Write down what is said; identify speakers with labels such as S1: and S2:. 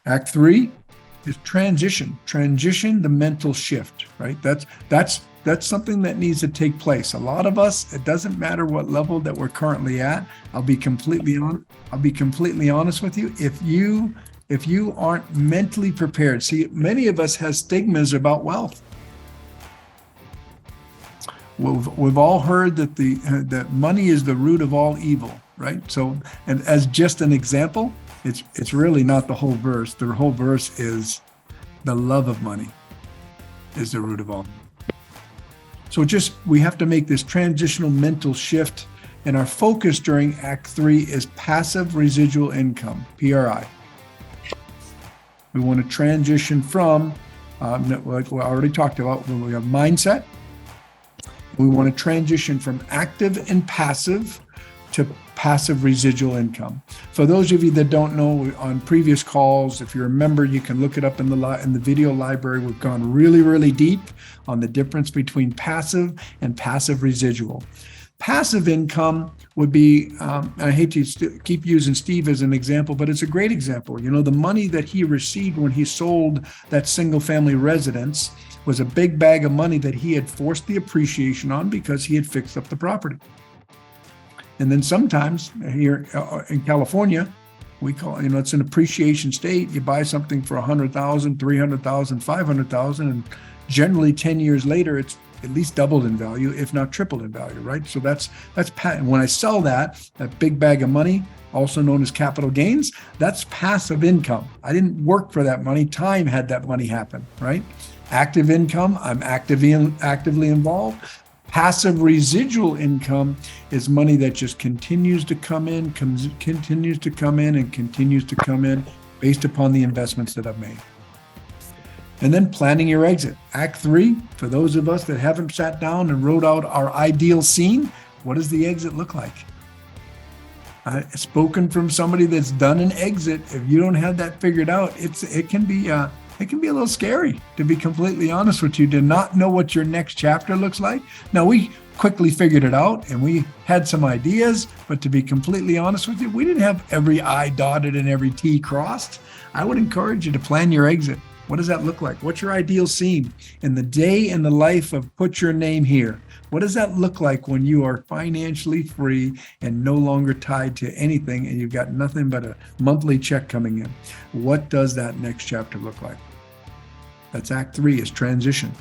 S1: Act 3 is transition the mental shift, right? That's something that needs to take place. A lot of us, it doesn't matter what level that we're currently at. I'll be completely honest with you. If you aren't mentally prepared, see, many of us has stigmas about wealth. We've all heard that that money is the root of all evil, right? So, and as just an example, it's really not the whole verse. The whole verse is the love of money is the root of all. So we have to make this transitional mental shift, and our focus during Act 3 is passive residual income, PRI. We want to transition from, like we already talked about, when we have mindset, we want to transition from active and passive to passive residual income. For those of you that don't know, on previous calls, if you're a member, you can look it up in the video library. We've gone really, really deep on the difference between passive and passive residual. Passive income would be, I hate to keep using Steve as an example, but it's a great example. You know, the money that he received when he sold that single family residence was a big bag of money that he had forced the appreciation on because he had fixed up the property. And then sometimes here in California, we call, you know, it's an appreciation state. You buy something for $100,000, $300,000, $500,000, and generally 10 years later, it's at least doubled in value, if not tripled in value, right? So that's when I sell that big bag of money, also known as capital gains, that's passive income. I didn't work for that money. Time had that money happen, right? Active income, I'm actively involved. Passive residual income is money that just continues to come in, continues to come in based upon the investments that I've made. And then planning your exit. Act 3, for those of us that haven't sat down and wrote out our ideal scene, what does the exit look like? Spoken from somebody that's done an exit. If you don't have that figured out, it can be a little scary, to be completely honest with you, to not know what your next chapter looks like. Now, we quickly figured it out and we had some ideas, but to be completely honest with you, we didn't have every I dotted and every T crossed. I would encourage you to plan your exit. What does that look like? What's your ideal scene in the day in the life of put your name here? What does that look like when you are financially free and no longer tied to anything and you've got nothing but a monthly check coming in? What does that next chapter look like? That's Act 3, is transition.